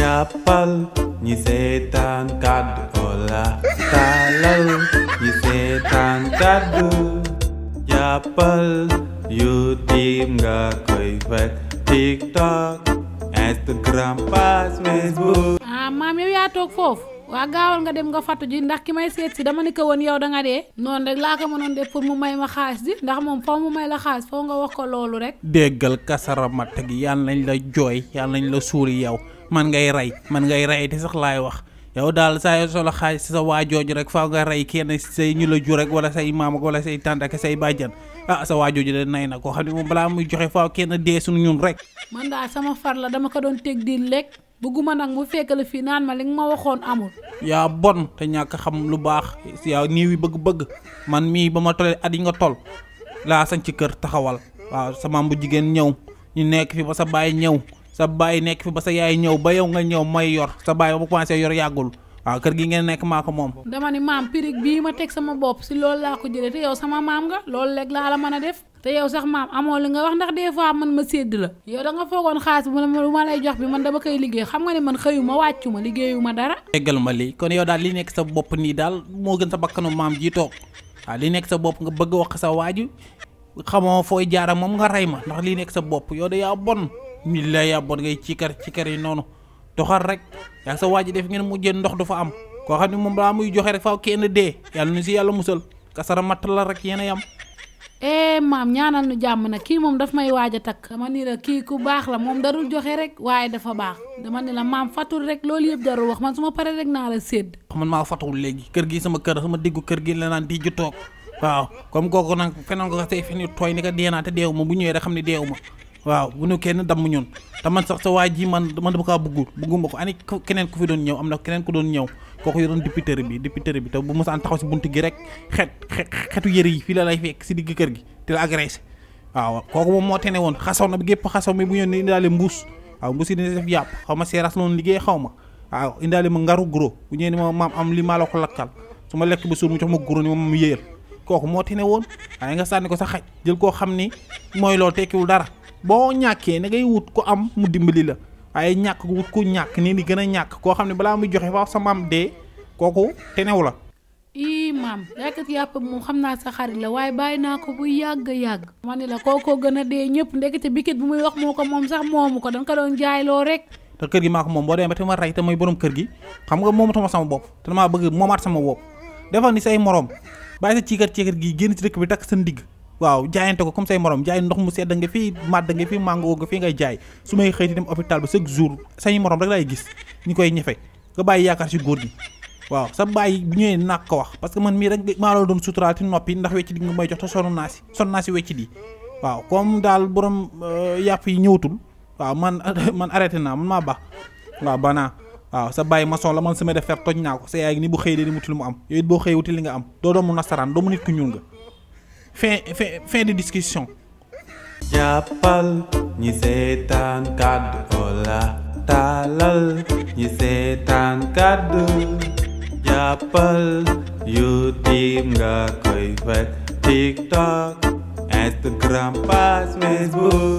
jàppal ñi seetaan kàddu Ola taalal ñi seetaan kàddu jàppal YouTube nga koy fekk TikTok Instagram page Facebook. maam yow yaa toog foofu waa gaawal nga dem nga fattu ji ndax ki may seet si dama ni ko woon yow da nga dee noonu rek laa ko mënoon def pour mu may ma xaalis ji ndax moom foo mu may la xaalis foo nga wax ko loolu rek. déggal kasara matt gi yàlla nañ la jooy yàlla nañ la suuli yow man ngay rey te sax laay wax yow daal saa yoo solo xaalis si sa waajooju rek faaw nga rey kenn say ñu la jur rek wala say maam ak wala say tànt ak say bàjjan sa waajooju de nay na koo xam ne moom balaa muy joxe faaw kenn dee suñu ñun rek. man daal sama far la dama ko doon teg di lekk bëgguma nag mu fekk la fii naan ma li nga ma waxoon amul. yaa bon te ñàkk xam lu baax yaa niiw yi bëgg-bëgg man mii ba ma tolee at yi nga tol laa sañ ci kër taxawal waaw sa maam bu jigéen ñëw ñu nekk fi ba sa baay ñëw sa baay nekk fi ba sa yaay ñëw ba yow nga ñëw may yor sa baay ba mu commencé yor yàggul waaw kër gi ngeen nekk maa ko moom. dama ni maam pirig bii ma teg sama bopp si loolu laa ko jëlee te yow sama maam nga loolu léegi laa la mën a def. te yow sax maam amoo li nga wax ndax des fois man ma sédd la yow da nga foogoon xaalis bu ma lay jox bi man dama koy liggéey xam nga ne man xëyuma wàccuma liggéeyuma dara. déggal ma lii kon yow daal li nekk sa bopp nii daal moo gën sa bakkanu maam ji toog waaw li nekk sa bopp nga bëgg wax sa waaju xamoo fooy jaara moom nga rey ma ndax lii nekk sa bopp yow de yaa bon mi la yaa bon ngay cikar yi noonu doxal rek yaa sa waaju def ngeen mujjee ndox du fa am koo xam ne moom balaa muy joxe rek faaw kenn dee yàlla nu si yàlla musal kasara matt la rek yéen a yam. maam ñaanal nu jàmm nag kii moom daf may waaj a takk dama ni la kii ku baax la moom darul joxe rek waaye dafa baax dama ni la maam fatul rek loolu yëpp darul wax man su ma paree rek naa la sédd. man maa fatuwul léegi kër gi sama kër sama diggu kër gi la naan di ju toog waaw comme kooku nag fenoon ko say fen yu tooy ni ko dee naa te deewu ma bu ñëwee rek xam ne deewu ma waaw bu ñu kenn damm ñun te man sax sa waa ji man dama kaa bugguma ko ani keneen ku fi doon ñëw am na keneen ku doon ñëw kooku yoroon député bi te bu mosaan taxaw si buntu gi rek xetu yëre yi fii la lay fekk si digg kër gi te la agressé waaw kooku moom moo tene woon xasaw na bi gépp xasaw mi bu ñëw ne indaale mbuus waaw mbuus yi dina def yàpp xaw ma seeras loonu liggéey xaw ma waaw indaale ma ngaru gros bu ñëwee ni ma maam am li maa la ko lakkal su ma lekk ba suur mu jox ma gros ni moom mu yéyal kooku moo tene woon waaye nga sànni ko sa xaj jël koo xam ni mooy loolu tekkiwul dara boo ñàkkee na ngay wut ko am mu dimbali la waaye ñàkk wut ku ñàkk nii di gën a ñàkk koo xam ne balaa muy joxe faaw sa maam dee kooku tenew la. maam yàkkat yàpp moom xam naa sa xarit la waaye bàyyi naa ko bu yàgg ma ne la kookoo gën a dee ñëpp ndekete biket bu muy wax moo ko moom sax moomu ko da nga ko doon jaayloo rek. te kër gi maa ko moom boo demee ba te ma rey te mooy borom kër gi xam nga moomatuma sama bopp te damaa bëgg moomaat sama bopp defal ni say morom bàyyi sa ciikat gi génn ci dëkk bi takk sa ndigg waaw jaayante ko comme say morom jaay ndox mu sedd nga fii màdd nga fii mango nga fii ngay jaay su may xëy di dem hôpital ba chaque jour say morom rek laay gis ñu koy ñefe nga bàyyi yaakaar ci góor gi waaw sa bàyyi bu ñëwee naag ko wax parce que man mii rek maa la doon suturaal ci noppi ndax wecc di nga may jox te sonn naa si wecc di waaw comme daal borom yàpp yi ñëwatul waaw man arrêté naa man maa baax waaw banaa waaw sa bàyyi maçon la man sama def fer toj naa ko sa yaay ni bu xëy de wuti lu mu am yow it boo xëy wuti li nga am doo doomu nasaraan doomu nit ku ñuul nga fin de discussion. jàppal ñi seetaan kàddu Ola taalal ñi seetaan kàddu jàppal YouTube nga koy fekk TikTok Instagram page Facebook.